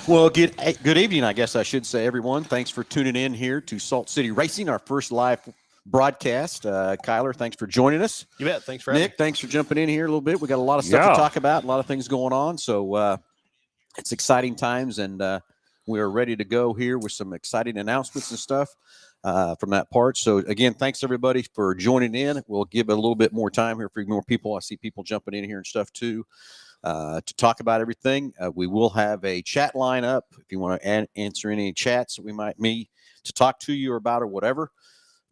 Well, good evening, I guess I should say, everyone. Thanks for tuning in here to Salt City Racing, our first live broadcast. Kyler, thanks for joining us. You bet. Thanks for having Nick, thanks for jumping in here a little bit. We got a lot of stuff Yeah. to talk about, a lot of things going on. So it's exciting times, and we are ready to go here with some exciting announcements and stuff from that part. So, again, thanks everybody for joining in. We'll give it a little bit more time here for more people. I see people jumping in here and stuff too. To talk about everything. We will have a chat line up if you want to answer any chats that we might need to talk to you about or whatever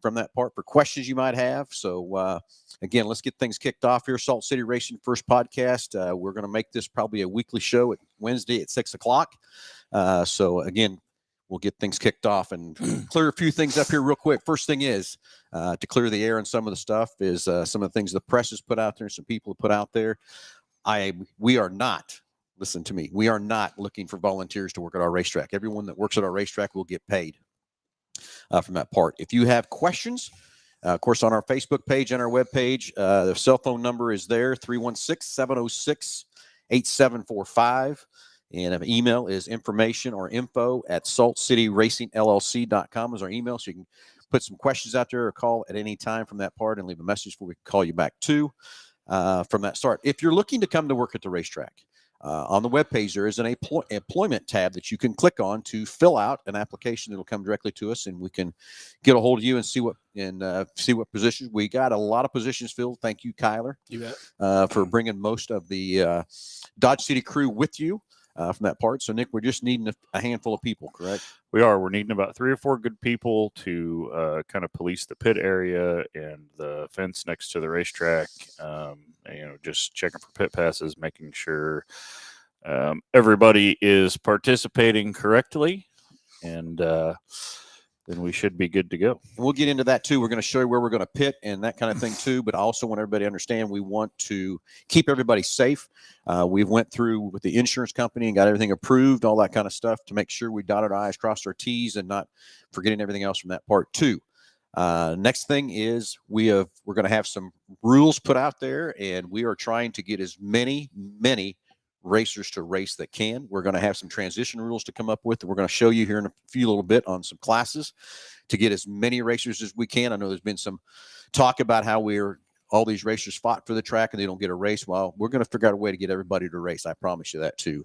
from that part for questions you might have. So, again, let's get things kicked off here. Salt City Racing first podcast. We're going to make this probably a weekly show at Wednesday at 6 o'clock. So, again, we'll get things kicked off and clear a few things up here real quick. First thing is to clear the air on some of the stuff is some of the things the press has put out there, some people have put out there. We are not, listen to me, we are not looking for volunteers to work at our racetrack. Everyone that works at our racetrack will get paid from that part. If you have questions, of course, on our Facebook page and our webpage, the cell phone number is there, 316-706-8745. And an email is info@saltcityracingllc.com is our email. So you can put some questions out there or call at any time from that part and leave a message where we can call you back too. From that start. If you're looking to come to work at the racetrack, on the webpage, there is an employment tab that you can click on to fill out an application that will come directly to us, and we can get a hold of you and see what positions. We got a lot of positions filled. Thank you, Kyler. You bet. For bringing most of the Dodge City crew with you. From that part. So, Nick, we're just needing a handful of people, correct? We are. We're needing about 3 or 4 good people to kind of police the pit area and the fence next to the racetrack. Just checking for pit passes, making sure everybody is participating correctly, and then we should be good to go. And we'll get into that too. We're going to show you where we're going to pit and that kind of thing too. But I also want everybody to understand we want to keep everybody safe. We went through with the insurance company and got everything approved, all that kind of stuff to make sure we dotted our I's, crossed our T's, and not forgetting everything else from that part too. Next thing is we're going to have some rules put out there, and we are trying to get as many racers to race that can. We're going to have some transition rules to come up with, and we're going to show you here in a few little bit on some classes to get as many racers as we can. I know there's been some talk about how all these racers fought for the track and they don't get a race. Well, we're going to figure out a way to get everybody to race. I promise you that too.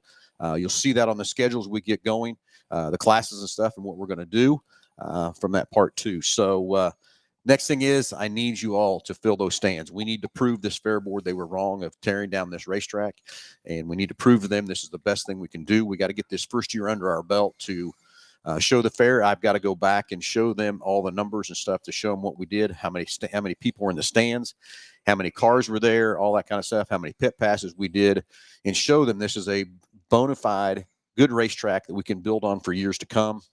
You'll see that on the schedule as we get going, the classes and stuff, and what we're going to do from that part too. So next thing is I need you all to fill those stands. We need to prove this fair board they were wrong of tearing down this racetrack, and we need to prove to them this is the best thing we can do. We got to get this first year under our belt to show the fair. I've got to go back and show them all the numbers and stuff to show them what we did, how many people were in the stands, how many cars were there, all that kind of stuff, how many pit passes we did, and show them this is a bona fide good racetrack that we can build on for years to come.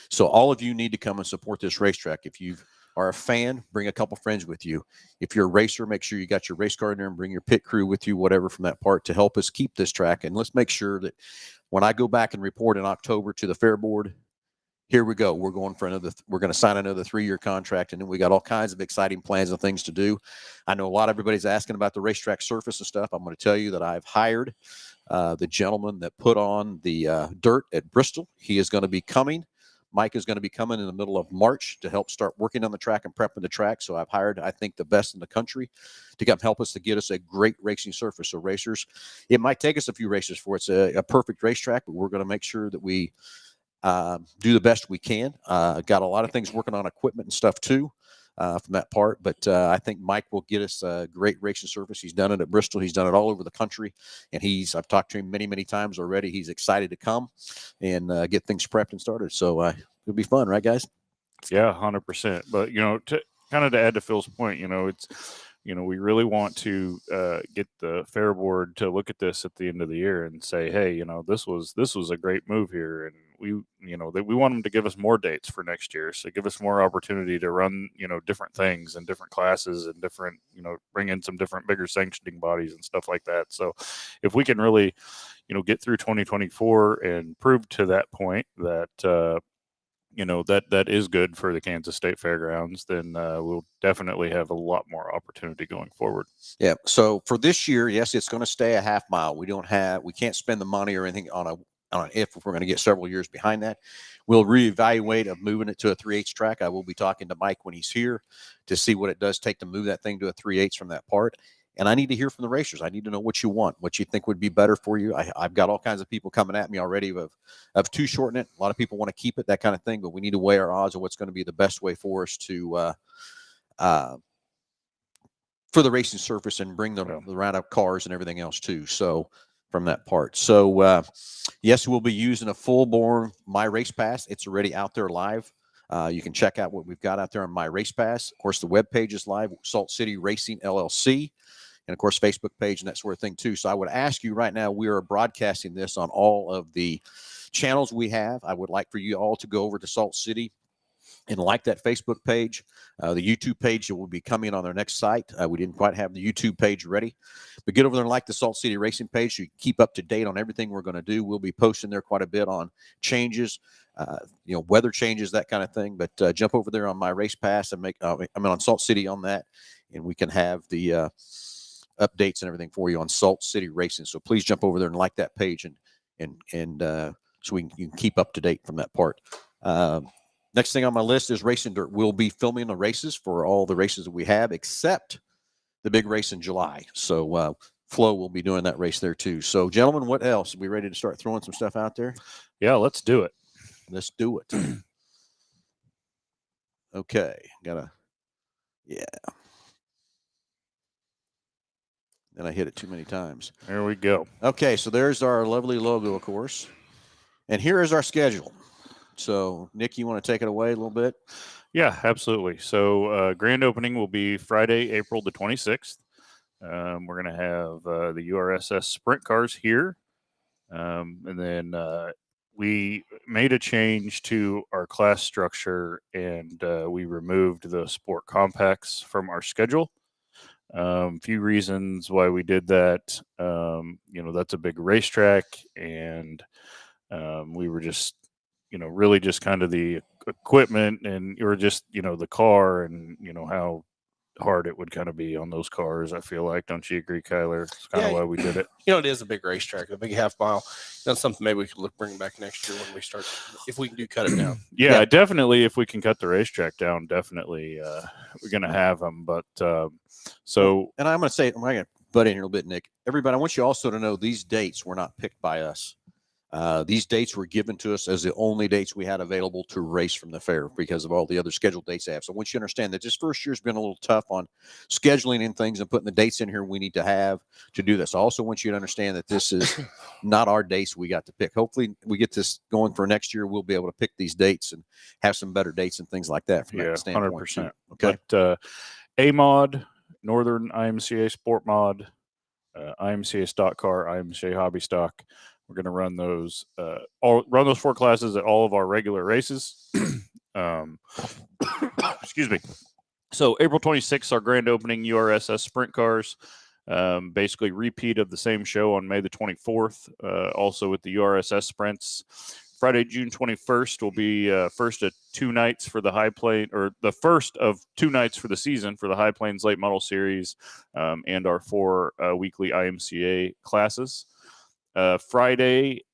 So all of you need to come and support this racetrack. If you are a fan, bring a couple friends with you. If you're a racer, make sure you got your race car in there and bring your pit crew with you, whatever from that part to help us keep this track. And let's make sure that when I go back and report in October to the fair board, here we go. We're going to sign another 3-year contract, and then we got all kinds of exciting plans and things to do. I know everybody's asking about the racetrack surface and stuff. I'm going to tell you that I've hired the gentleman that put on the dirt at Bristol. He is going to be coming. Mike is going to be coming in the middle of March to help start working on the track and prepping the track. So I've hired, I think, the best in the country to come help us to get us a great racing surface. So racers, it might take us a few races for it's a perfect racetrack, but we're going to make sure that we do the best we can. Got a lot of things working on equipment and stuff too from that part. But I think Mike will get us a great racing surface. He's done it at Bristol. He's done it all over the country. And I've talked to him many, many times already. He's excited to come and get things prepped and started. So it'll be fun, right, guys? Yeah, 100%. But, to add to Phil's point, we really want to get the fair board to look at this at the end of the year and say, hey, this was a great move here, and we want them to give us more dates for next year, so give us more opportunity to run different things and different classes and different bring in some different bigger sanctioning bodies and stuff like that. So if we can really get through 2024 and prove to that point that that is good for the Kansas State Fairgrounds, then we'll definitely have a lot more opportunity going forward. Yeah. So for this year, yes, it's going to stay a half mile. We can't spend the money or anything on I don't know if we're going to get several years behind that. We'll reevaluate of moving it to a 3/8 track. I will be talking to Mike when he's here to see what it does take to move that thing to a 3/8 from that part. And I need to hear from the racers. I need to know what you want, what you think would be better for you. I've got all kinds of people coming at me already of too shorten it. A lot of people want to keep it, that kind of thing, but we need to weigh our odds of what's going to be the best way for us to for the racing surface and bring the round of cars and everything else too. So from that part. So yes, we'll be using a full-bore My Race Pass. It's already out there live. You can check out what we've got out there on My Race Pass. Of course, the webpage is live, Saltcity Racing LLC, and of course, Facebook page and that sort of thing too. So I would ask you right now, we are broadcasting this on all of the channels we have. I would like for you all to go over to Salt City and like that Facebook page. The YouTube page will be coming on our next site. We didn't quite have the YouTube page ready, but get over there and like the Saltcity Racing page so you can keep up to date on everything we're going to do. We'll be posting there quite a bit on changes, weather changes, that kind of thing. But jump over there on My Race Pass and on Salt City on that, and we can have the updates and everything for you on Salt City Racing. So please jump over there and like that page and so you can keep up to date from that part. Next thing on my list is Racing Dirt. We'll be filming the races for all the races that we have, except the big race in July. So Flo will be doing that race there too. So, gentlemen, what else? Are we ready to start throwing some stuff out there? Yeah, let's do it. Let's do it. Okay. Yeah. Then I hit it too many times. There we go. Okay, so there's our lovely logo, of course. And here is our schedule. So, Nick, you want to take it away a little bit? Yeah, absolutely. So, grand opening will be Friday, April the 26th. We're going to have the URSS sprint cars here. And then we made a change to our class structure, and we removed the sport compacts from our schedule. A few reasons why we did that. That's a big racetrack, and we were just really just kind of the equipment and or just, the car and, how hard it would kind of be on those cars. I feel like, don't you agree, Kyler? It's kind of why we did it. It is a big racetrack, a big half mile. That's something maybe we could bring back next year when we start, if we can cut it down. Yeah, definitely. If we can cut the racetrack down, definitely we're going to have them. But so. And I'm going to say, I'm going to butt in here a little bit, Nick. Everybody, I want you also to know these dates were not picked by us. These dates were given to us as the only dates we had available to race from the fair because of all the other scheduled dates they have. So I want you to understand that this first year's been a little tough on scheduling and things and putting the dates in here we need to have to do this. I also want you to understand that this is not our dates we got to pick. Hopefully we get this going for next year. We'll be able to pick these dates and have some better dates and things like that from that standpoint. 100%. Too. Okay. But, A-Mod, Northern IMCA Sport Mod, IMCA Stock Car, IMCA Hobby Stock. We're going to run those run those 4 classes at all of our regular races. Excuse me. So April 26th, our grand opening URSS sprint cars. Basically repeat of the same show on May the 24th. Also with the URSS sprints. Friday, June 21st will be first of 2 nights for the High Plains, or the first of 2 nights for the season for the High Plains Late Model Series and our 4 weekly IMCA classes. Friday,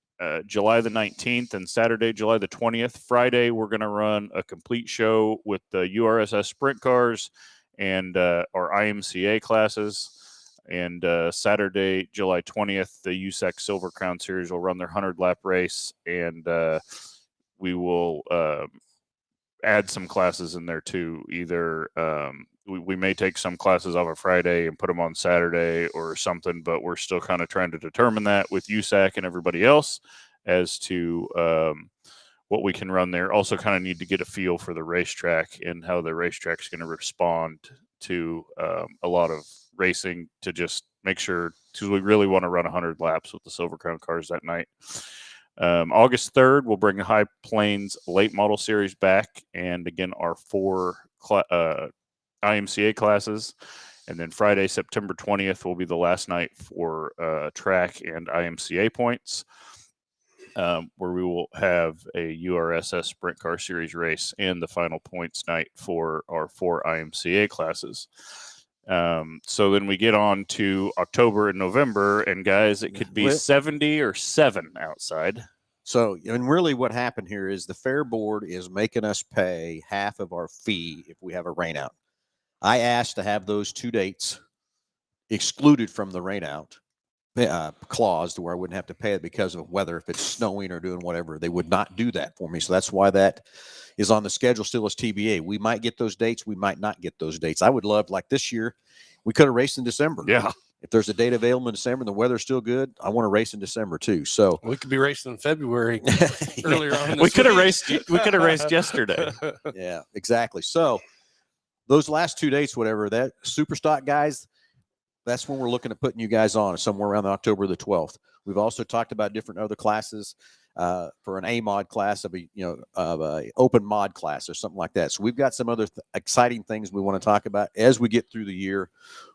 July the 19th and Saturday, July the 20th. Friday, we're going to run a complete show with the URSS sprint cars and our IMCA classes. And Saturday, July 20th, the USAC Silver Crown Series will run their 100-lap race, and we will add some classes in there too. Either we may take some classes off of Friday and put them on Saturday or something, but we're still kind of trying to determine that with USAC and everybody else as to what we can run there. Also kind of need to get a feel for the racetrack and how the racetrack's going to respond to a lot of racing to just make sure, because we really want to run 100 laps with the Silver Crown cars that night. August 3rd, we'll bring the High Plains Late Model Series back, and again, our 4 IMCA classes. And then Friday, September 20th, will be the last night for track and IMCA points, where we will have a URSS Sprint Car Series race and the final points night for our 4 IMCA classes. So then we get on to October and November, and guys, it could be 70 or 7 outside. So, and really what happened here is the fair board is making us pay half of our fee if we have a rain out. I asked to have those 2 dates excluded from the rain out clause to where I wouldn't have to pay it because of weather. If it's snowing or doing whatever, they would not do that for me. So that's why that is on the schedule still as TBA. We might get those dates. We might not get those dates. I would love, like this year, we could have raced in December. Yeah. If there's a date available in December and the weather's still good, I want to race in December too. So We could be racing in February earlier on. We could have raced. We could have raced yesterday. yeah, exactly. So those last 2 dates, whatever, that super stock guys, that's when we're looking at putting you guys on somewhere around October the 12th. We've also talked about different other classes for an A mod class of a open mod class or something like that. So we've got some other exciting things we want to talk about as we get through the year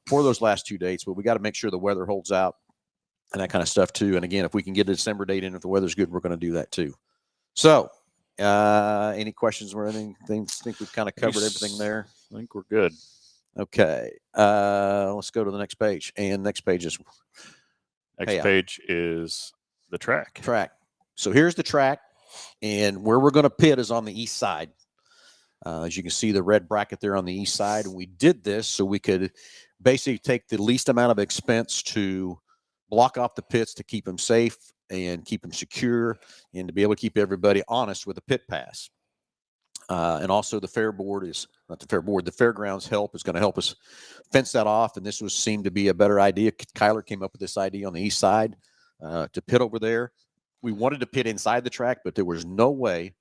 for those last 2 dates. But we got to make sure the weather holds out and that kind of stuff too. And again, if we can get a December date in, if the weather's good, we're going to do that too. So any questions or anything? I think we've kind of covered everything there. I think we're good. Okay. Let's go to the next page. And next page is Next page is the track. So here's the track, and where we're going to pit is on the east side. As you can see, the red bracket there on the east side. And we did this so we could basically take the least amount of expense to block off the pits to keep them safe and keep them secure and to be able to keep everybody honest with the pit pass. And also the the fairgrounds help is going to help us fence that off. And this seemed to be a better idea. Kyler came up with this idea on the east side to pit over there. We wanted to pit inside the track, but there was no way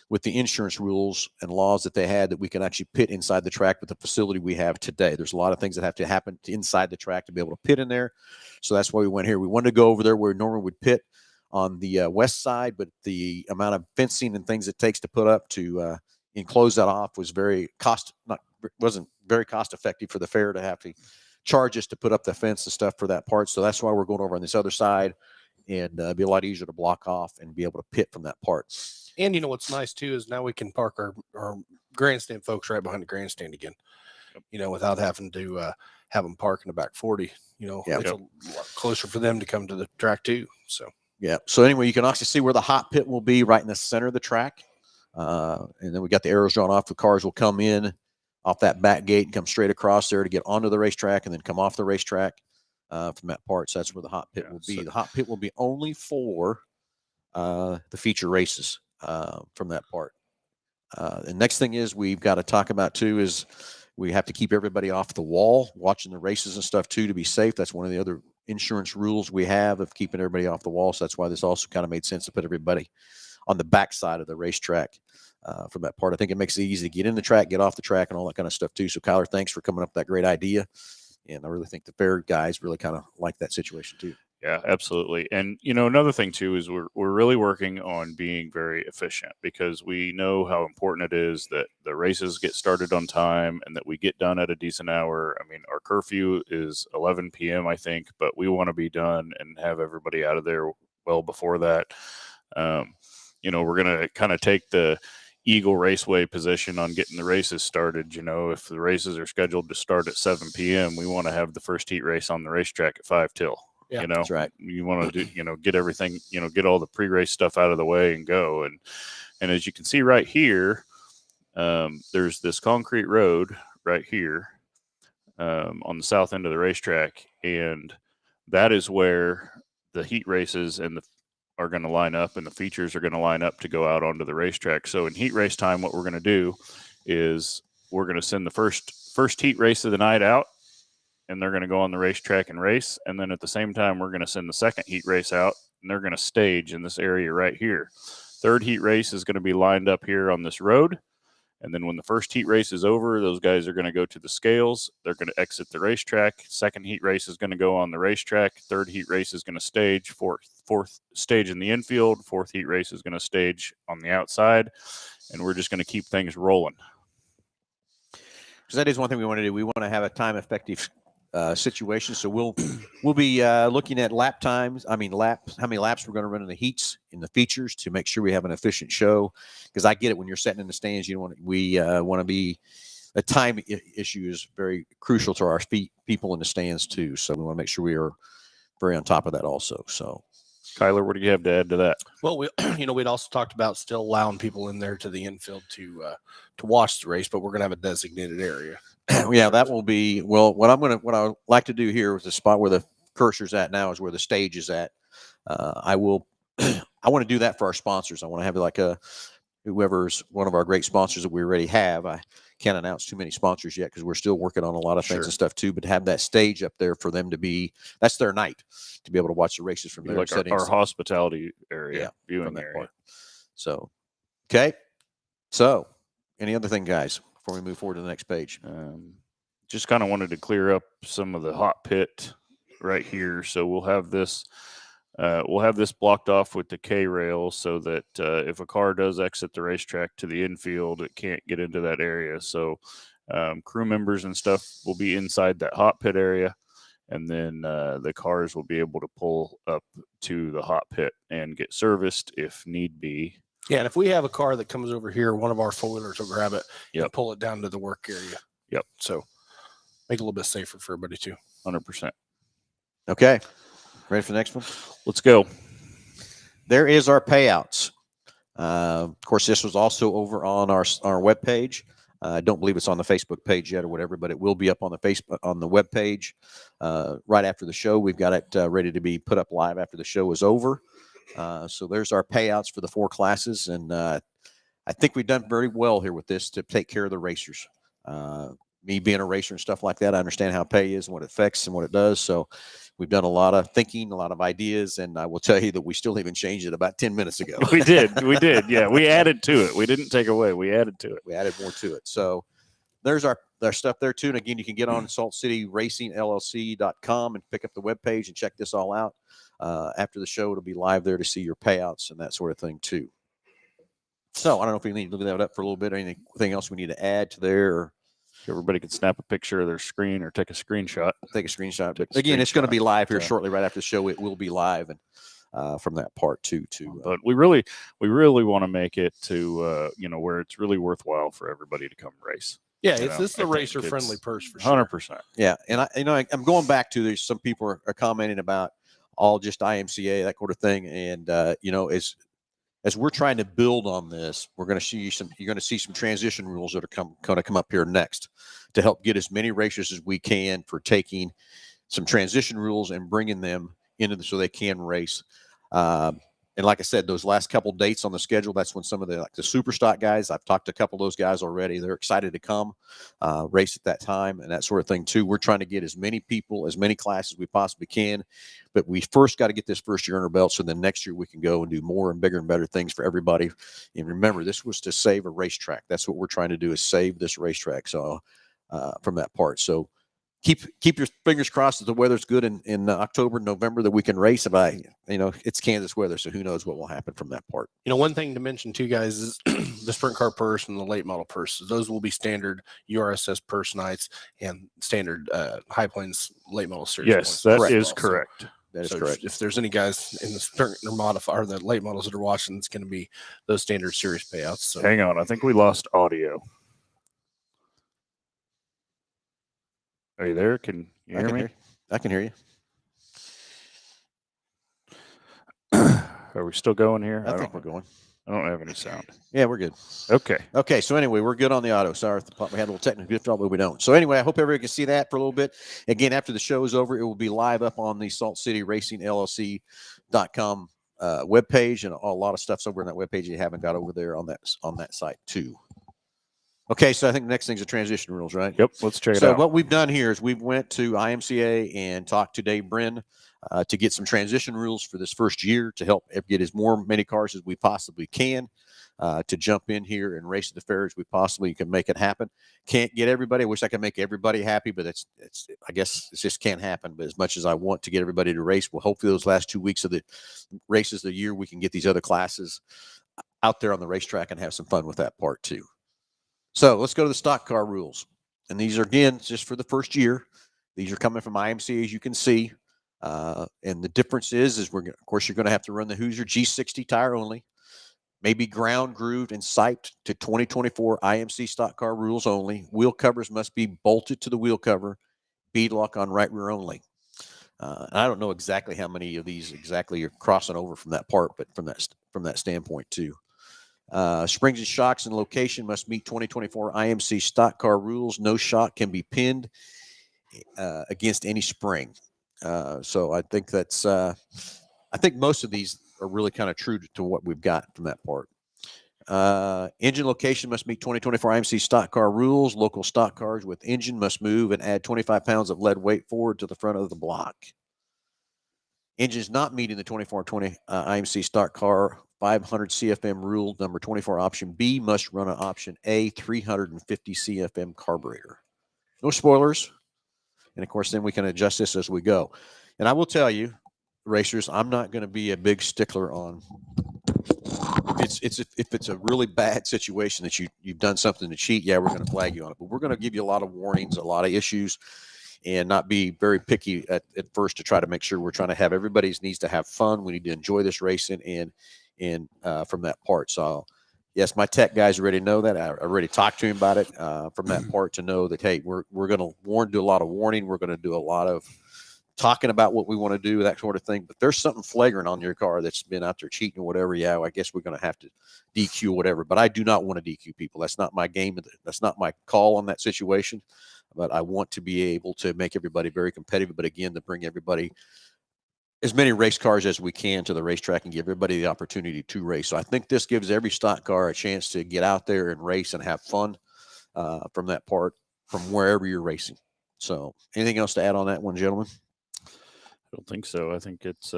with the insurance rules and laws that they had that we can actually pit inside the track with the facility we have today. There's a lot of things that have to happen inside the track to be able to pit in there. So that's why we went here. We wanted to go over there where normally we'd pit on the west side, but the amount of fencing and things it takes to put up to enclose that off was wasn't very cost effective for the fair to have to charge us to put up the fence and stuff for that part. So that's why we're going over on this other side and be a lot easier to block off and be able to pit from that part. And you know what's nice too is now we can park our grandstand folks right behind the grandstand again. You know, without having to have them park in the back 40. You know, it's a lot closer for them to come to the track too. So yeah. So anyway, you can actually see where the hot pit will be right in the center of the track. And then we got the arrows drawn off. The cars will come in off that back gate and come straight across there to get onto the racetrack and then come off the racetrack from that part. So that's where the hot pit will be. The hot pit will be only for the feature races from that part. The next thing is we've got to talk about too is we have to keep everybody off the wall watching the races and stuff too to be safe. That's one of the other insurance rules we have of keeping everybody off the wall. So that's why this also kind of made sense to put everybody on the back side of the racetrack from that part. I think it makes it easy to get in the track, get off the track, and all that kind of stuff too. So Kyler, thanks for coming up with that great idea. And I really think the fair guys really kind of like that situation too. Yeah, absolutely. And, you know, another thing too is we're really working on being very efficient because we know how important it is that the races get started on time and that we get done at a decent hour. I mean, our curfew is 11 p.m., I think, but we want to be done and have everybody out of there well before that. You know, we're going to kind of take the Eagle Raceway position on getting the races started. You know, if the races are scheduled to start at 7 p.m., we want to have the first heat race on the racetrack at 5 till. Yeah, you know, that's right. You want to do, you know, get everything, you know, get all the pre-race stuff out of the way and go. And as you can see right here, there's this concrete road right here on the south end of the racetrack. And that is where the heat races are going to line up and the features are going to line up to go out onto the racetrack. So in heat race time, what we're going to do is we're going to send the first heat race of the night out, and they're going to go on the racetrack and race. And then at the same time, we're going to send the second heat race out, and they're going to stage in this area right here. Third heat race is going to be lined up here on this road. And then when the first heat race is over, those guys are going to go to the scales. They're going to exit the racetrack. Second heat race is going to go on the racetrack. Third heat race is going to stage. Fourth stage in the infield. Fourth heat race is going to stage on the outside. And we're just going to keep things rolling. Because that is one thing we want to do. We want to have a time-effective situation. So we'll be looking at lap times. I mean, how many laps we're going to run in the heats, in the features, to make sure we have an efficient show. Because I get it, when you're sitting in the stands, we want to be. A time issue is very crucial to our people in the stands too. So we want to make sure we are very on top of that also. So Kyler, what do you have to add to that? Well, we'd also talked about still allowing people in there to the infield to watch the race, but we're going to have a designated area. Yeah, that will be, well, what I like to do here is the spot where the cursor's at now is where the stage is at. I want to do that for our sponsors. I want to have like whoever's one of our great sponsors that we already have. I can't announce too many sponsors yet because we're still working on a lot of things and stuff too, but have that stage up there for them to be, that's their night to be able to watch the races from there. Like our hospitality area, viewing area. Part. So, okay. So, any other thing, guys, before we move forward to the next page? Just kind of wanted to clear up some of the hot pit right here. So we'll have this blocked off with the K rail so that if a car does exit the racetrack to the infield, it can't get into that area. So crew members and stuff will be inside that hot pit area, and then the cars will be able to pull up to the hot pit and get serviced if need be. Yeah, and if we have a car that comes over here, one of our four-wheelers will grab it and pull it down to the work area. Yep. So make it a little bit safer for everybody too. 100%. Okay. Ready for the next one? Let's go. There is our payouts. Of course, this was also over on our webpage. I don't believe it's on the Facebook page yet or whatever, but it will be up on the webpage right after the show. We've got it ready to be put up live after the show is over. So there's our payouts for the 4 classes, and I think we've done very well here with this to take care of the racers. Me being a racer and stuff like that, I understand how pay is and what it affects and what it does. So we've done a lot of thinking, a lot of ideas, and I will tell you that we still even changed it about 10 minutes ago. We did. Yeah, we added to it. We didn't take away. We added to it. We added more to it. So there's our stuff there too. And again, you can get on saltcityRacingLLC.com and pick up the webpage and check this all out. After the show, it'll be live there to see your payouts and that sort of thing too. So I don't know if we need to look that up for a little bit or anything else we need to add to there. Or everybody can snap a picture of their screen or take a screenshot. But again, it's going to be live here shortly right after the show. It will be live and from that part too. But we really want to make it to where it's really worthwhile for everybody to come race. Yeah, this is a racer friendly purse for sure. 100%. Yeah, and I'm going back to there's some people are commenting about all just IMCA, that sort of thing, and as we're trying to build on this, you're going to see some transition rules that are going to come up here next to help get as many racers as we can for taking some transition rules and bringing them into so they can race. And like I said, those last couple dates on the schedule, that's when some of the super stock guys, I've talked to a couple of those guys already. They're excited to come race at that time and that sort of thing too. We're trying to get as many people, as many classes as we possibly can, but we first got to get this first year under our belt. So then next year we can go and do more and bigger and better things for everybody. And remember, this was to save a racetrack. That's what we're trying to do, is save this racetrack. So from that part. So keep your fingers crossed that the weather's good in October, November, that we can race. It's Kansas weather, so who knows what will happen from that part. One thing to mention too, guys, is the sprint car purse and the late model purse. Those will be standard URSS purse nights and standard High Plains late model series. Yes, that is correct. That is correct. If there's any guys in the sprint or modifier, the late models that are watching, it's going to be those standard series payouts. So hang on, I think we lost audio. Are you there? Can you hear me? I can hear you. Are we still going here? I think we're going. I don't have any sound. Yeah, we're good. Okay. So anyway, we're good on the auto. Sorry, we had a little technical difficulty, but we don't. So anyway, I hope everybody can see that for a little bit. Again, after the show is over, it will be live up on the SaltCityRacingLLC.com webpage, and a lot of stuff's over on that webpage you haven't got over there on that site too. Okay, so I think the next thing's the transition rules, right? Yep, let's check it out. So what we've done here is we've went to IMCA and talked to Dave Brin to get some transition rules for this first year to help get as many cars as we possibly can to jump in here and race at the fair as we possibly can make it happen. Can't get everybody. I wish I could make everybody happy, but I guess it just can't happen. But as much as I want to get everybody to race, well, hopefully those last 2 weeks of the races of the year, we can get these other classes out there on the racetrack and have some fun with that part too. So let's go to the stock car rules. And these are, again, just for the first year. These are coming from IMC, as you can see. And the difference is of course, you're going to have to run the Hoosier G60 tire only. Maybe ground grooved and siped to 2024 IMC stock car rules only. Wheel covers must be bolted to the wheel cover. Bead lock on right rear only. And I don't know exactly how many of these exactly are crossing over from that part, but from that standpoint too. Springs and shocks and location must meet 2024 IMC stock car rules. No shock can be pinned against any spring. So I think that's I think most of these are really kind of true to what we've got from that part. Engine location must meet 2024 IMC stock car rules. Local stock cars with engine must move and add 25 pounds of lead weight forward to the front of the block. Engines not meeting the 2420 IMC stock car 500 CFM rule number 24 option B must run an option A 350 CFM carburetor. No spoilers. And of course, then we can adjust this as we go. And I will tell you, racers, I'm not going to be a big stickler on if it's a really bad situation that you've done something to cheat, yeah, we're going to flag you on it. But we're going to give you a lot of warnings, a lot of issues, and not be very picky at first to try to make sure we're trying to have everybody needs to have fun. We need to enjoy this racing and from that part. So yes, my tech guys already know that. I already talked to him about it from that part to know that, hey, we're going to do a lot of warning. We're going to do a lot of talking about what we want to do, that sort of thing. But there's something flagrant on your car that's been out there cheating or whatever. Yeah, I guess we're going to have to DQ whatever. But I do not want to DQ people. That's not my game. That's not my call on that situation. But I want to be able to make everybody very competitive. But again, to bring everybody as many race cars as we can to the racetrack and give everybody the opportunity to race. So I think this gives every stock car a chance to get out there and race and have fun from that part, from wherever you're racing. So anything else to add on that one, gentlemen? I don't think so. I think it's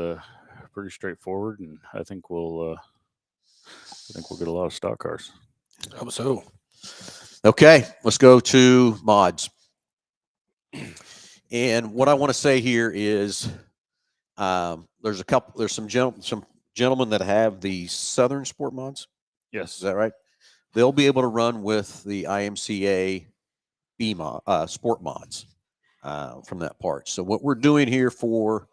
pretty straightforward, and I think we'll get a lot of stock cars. I hope so. Okay, let's go to mods. And what I want to say here is there's some gentlemen that have the Southern Sport mods. Yes. Is that right? They'll be able to run with the IMCA B mod, sport mods from that part. So what we're doing here for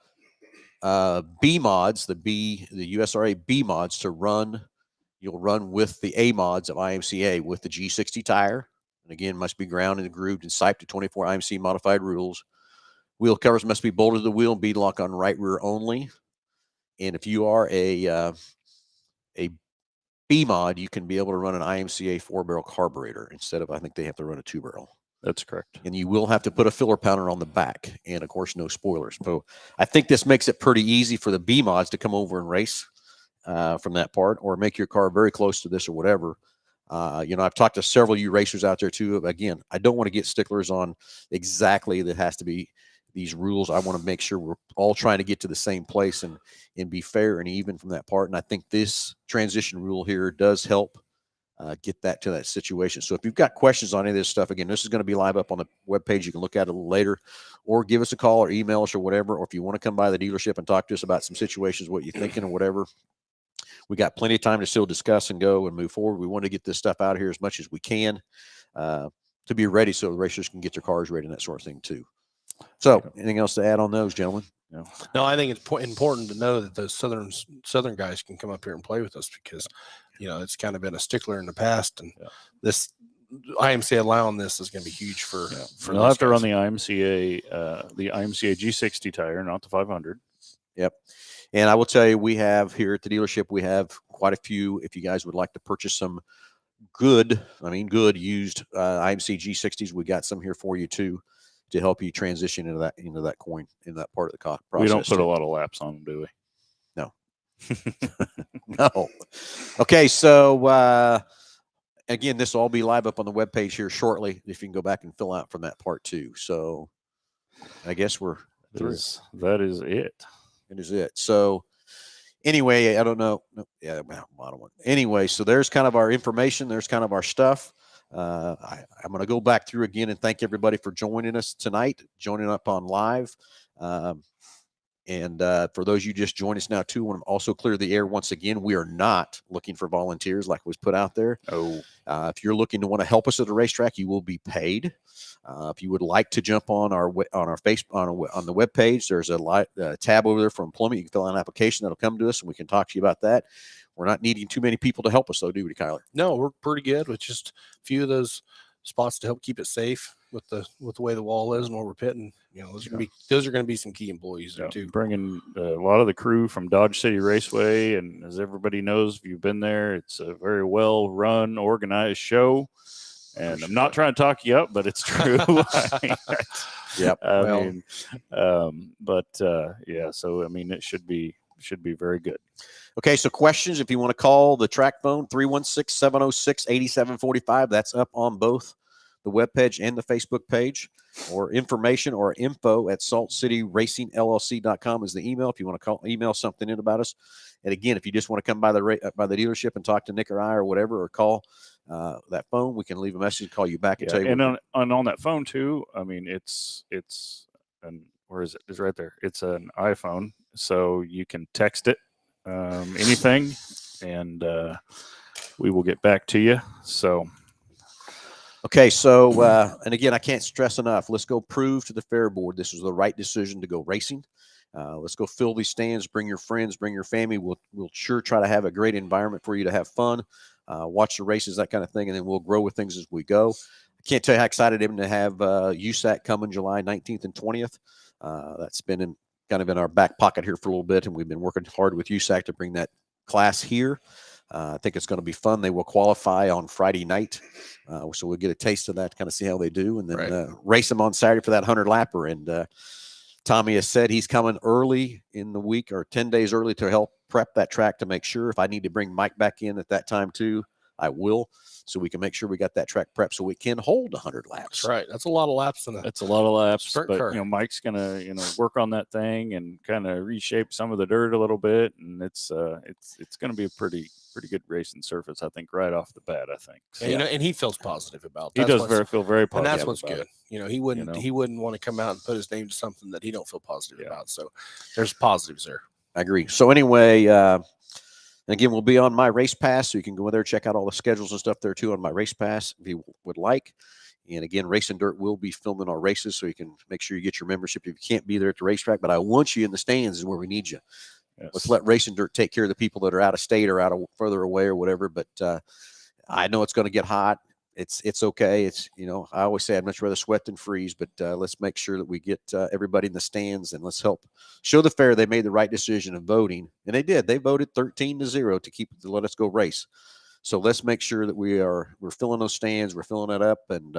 B mods, the USRA B mods to run, you'll run with the A mods of IMCA with the G60 tire. And again, must be grounded and grooved and siped to 24 IMC modified rules. Wheel covers must be bolted to the wheel and bead lock on right rear only. And if you are a B mod, you can be able to run an IMCA 4-barrel carburetor instead of, I think they have to run a 2-barrel. That's correct. And you will have to put a filler pounder on the back, and of course, no spoilers. So I think this makes it pretty easy for the B mods to come over and race from that part, or make your car very close to this or whatever. I've talked to several of you racers out there too. Again, I don't want to get sticklers on exactly that has to be these rules. I want to make sure we're all trying to get to the same place and be fair and even from that part. And I think this transition rule here does help get that to that situation. So if you've got questions on any of this stuff, again, this is going to be live up on the webpage. You can look at it a little later, or give us a call or email us or whatever. Or if you want to come by the dealership and talk to us about some situations, what you're thinking or whatever, we got plenty of time to still discuss and go and move forward. We want to get this stuff out of here as much as we can to be ready so the racers can get their cars ready and that sort of thing too. So anything else to add on those, gentlemen? No, I think it's important to know that those Southern guys can come up here and play with us because, it's kind of been a stickler in the past, and this IMCA allowing this is going to be huge for. They'll have to run the IMCA G60 tire, not the 500. Yep. And I will tell you, we have here at the dealership, we have quite a few. If you guys would like to purchase some good used IMC G60s, we got some here for you too, to help you transition into that coin in that part of the process. We don't put a lot of laps on them, do we? No. No. Okay, so again, this will all be live up on the webpage here shortly. If you can go back and fill out from that part too. So I guess we're through. That is it. It is it. So anyway, I don't know. Yeah, bottom one. Anyway, so there's kind of our information. There's kind of our stuff. I'm going to go back through again and thank everybody for joining us tonight, joining up on live. And for those you just joined us now too, I want to also clear the air once again. We are not looking for volunteers like was put out there. Oh, if you're looking to want to help us at the racetrack, you will be paid. If you would like to jump on our Facebook on the webpage, there's a tab over there for employment. You can fill out an application that'll come to us, and we can talk to you about that. We're not needing too many people to help us, though, do we, Kyler? No, we're pretty good with just a few of those spots to help keep it safe. with the way the wall is and where we're pitting. You know, those are going to be some key employees there too. Bringing a lot of the crew from Dodge City Raceway, and as everybody knows, if you've been there, it's a very well run, organized show. And I'm not trying to talk you up, but it's true. Yep. Yeah. So I mean, it should be very good. Okay, so questions, if you want to call the track phone, 316-706-8745. That's up on both the webpage and the Facebook page. Or information or info at saltcityracingllc.com is the email if you want to email something in about us. And again, if you just want to come by the dealership and talk to Nick or I or whatever, or call that phone, we can leave a message and call you back and tell you. And on that phone too, I mean, it's where is it? It's right there. It's an iPhone, so you can text it. Anything, and we will get back to you. So, okay. So, and again, I can't stress enough. Let's go prove to the fair board this was the right decision to go racing. Let's go fill these stands. Bring your friends. Bring your family. We'll sure try to have a great environment for you to have fun, watch the races, that kind of thing, and then we'll grow with things as we go. I can't tell you how excited I am to have USAC coming July 19th and 20th. That's been kind of in our back pocket here for a little bit, and we've been working hard with USAC to bring that class here. I think it's going to be fun. They will qualify on Friday night, so we'll get a taste of that, kind of see how they do, and then race them on Saturday for that 100-lapper. And Tommy has said he's coming early in the week, or 10 days early, to help prep that track to make sure. If I need to bring Mike back in at that time too, I will, so we can make sure we got that track prep so we can hold 100 laps. That's right. That's a lot of laps. That's a lot of laps. Sprint but car. Mike's gonna work on that thing and kind of reshape some of the dirt a little bit, and it's gonna be a pretty good racing surface, I think, right off the bat. I think. So, and he feels positive about. He does feel very positive, and that's what's good. He wouldn't want to come out and put his name to something that he don't feel positive about. So there's positives there. I agree. So anyway. And again, we'll be on My Race Pass, so you can go in there, check out all the schedules and stuff there too on My Race Pass if you would like. And again, Racing Dirt will be filming our races, so you can make sure you get your membership if you can't be there at the racetrack. But I want you in the stands is where we need you. Yes. Let's let Racing Dirt take care of the people that are out of state or further away or whatever. But I know it's going to get hot. It's okay. It's I always say I'd much rather sweat than freeze, but let's make sure that we get everybody in the stands, and let's help show the fair they made the right decision of voting, and they did. They voted 13-0 to let us go race. So let's make sure that we're filling those stands, we're filling it up, and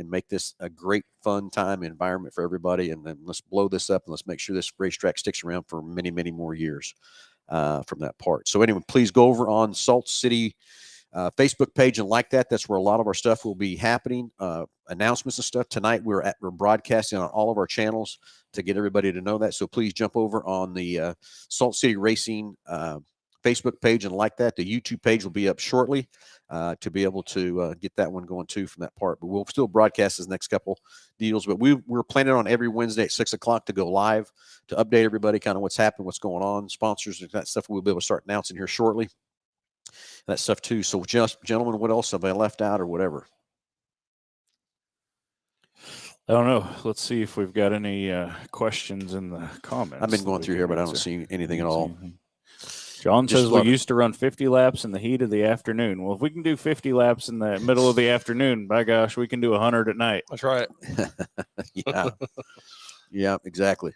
make this a great fun time environment for everybody. And then let's blow this up, and let's make sure this racetrack sticks around for many, many more years from that part. So anyway, please go over on Salt City Facebook page and like that. That's where a lot of our stuff will be happening. Announcements and stuff tonight. We're broadcasting on all of our channels to get everybody to know that. So please jump over on the Salt City Racing Facebook page and like that. The YouTube page will be up shortly to be able to get that one going too from that part. But we'll still broadcast this next couple deals. But we're planning on every Wednesday at 6 o'clock to go live to update everybody kind of what's happening, what's going on, sponsors and that stuff. We'll be able to start announcing here shortly. That stuff too. So, just gentlemen, what else have I left out or whatever? I don't know. Let's see if we've got any questions in the comments. I've been going through here, but I don't see anything at all. John says we used to run 50 laps in the heat of the afternoon. Well, if we can do 50 laps in the middle of the afternoon, by gosh, we can do 100 at night. That's right. Yeah. Yeah, exactly.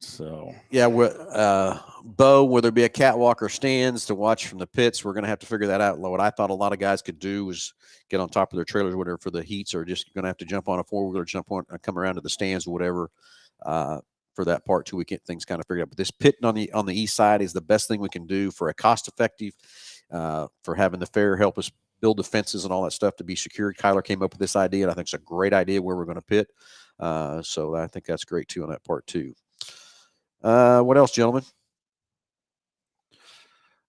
So yeah, Bo, will there be a catwalk or stands to watch from the pits? We're going to have to figure that out. What I thought a lot of guys could do was get on top of their trailers or whatever for the heats, or just going to have to jump on a four-wheeler, jump on, come around to the stands or whatever for that part too. We get things kind of figured out. But this pitting on the east side is the best thing we can do for a cost-effective, for having the fair help us build the fences and all that stuff to be secure. Kyler came up with this idea, and I think it's a great idea where we're going to pit. So I think that's great too on that part too. What else, gentlemen?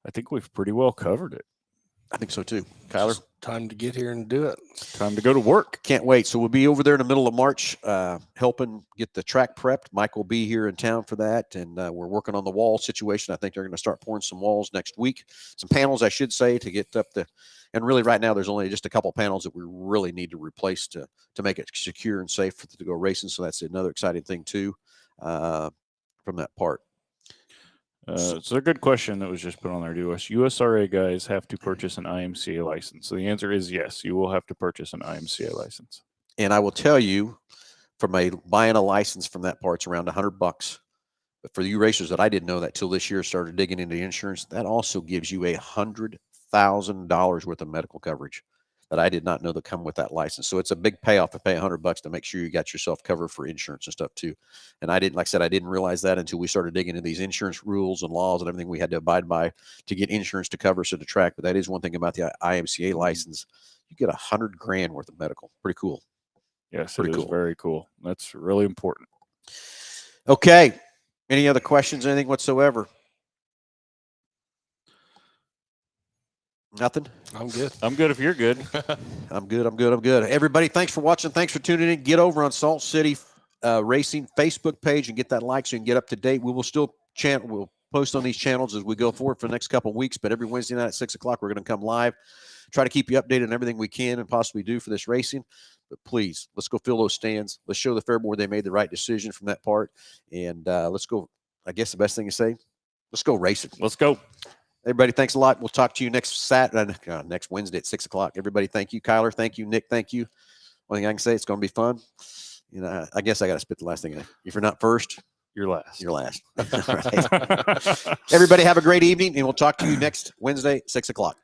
I think we've pretty well covered it. I think so too. Kyler? Just time to get here and do it. Time to go to work. Can't wait. So we'll be over there in the middle of March helping get the track prepped. Mike will be here in town for that, and we're working on the wall situation. I think they're going to start pouring some walls next week. Some panels, I should say, to get up the – and really right now there's only just a couple panels that we really need to replace to make it secure and safe to go racing. So that's another exciting thing too. From that part. It's a good question that was just put on there. Do us USRA guys have to purchase an IMCA license? So the answer is yes. You will have to purchase an IMCA license. And I will tell you, buying a license from that part's around $100. But for you racers that I didn't know that till this year, started digging into insurance, that also gives you $100,000 worth of medical coverage that I did not know that come with that license. So it's a big payoff to pay $100 to make sure you got yourself covered for insurance and stuff too. And I didn't, like I said, I didn't realize that until we started digging into these insurance rules and laws and everything we had to abide by to get insurance to cover us at the track. But that is one thing about the IMCA license. You get $100,000 worth of medical. Pretty cool. Yes, Pretty it is cool. very cool. That's really important. Okay. Any other questions, anything whatsoever? Nothing? I'm good. I'm good if you're good. I'm good. Everybody, thanks for watching. Thanks for tuning in. Get over on Salt City Racing Facebook page and get that like so you can get up to date. We will still we'll post on these channels as we go forward for the next couple of weeks, but every Wednesday night at 6 o'clock, we're going to come live, try to keep you updated on everything we can and possibly do for this racing. But please, let's go fill those stands. Let's show the fair board they made the right decision from that part. And let's go, I guess the best thing to say, let's go racing. Let's go. Everybody, thanks a lot. We'll talk to you next Wednesday at 6 o'clock. Everybody, thank you. Kyler, thank you. Nick, thank you. One thing I can say, it's going to be fun. You know, I guess I got to spit the last thing. If you're not first, you're last. You're last. Right. Everybody, have a great evening, and we'll talk to you next Wednesday, 6 o'clock.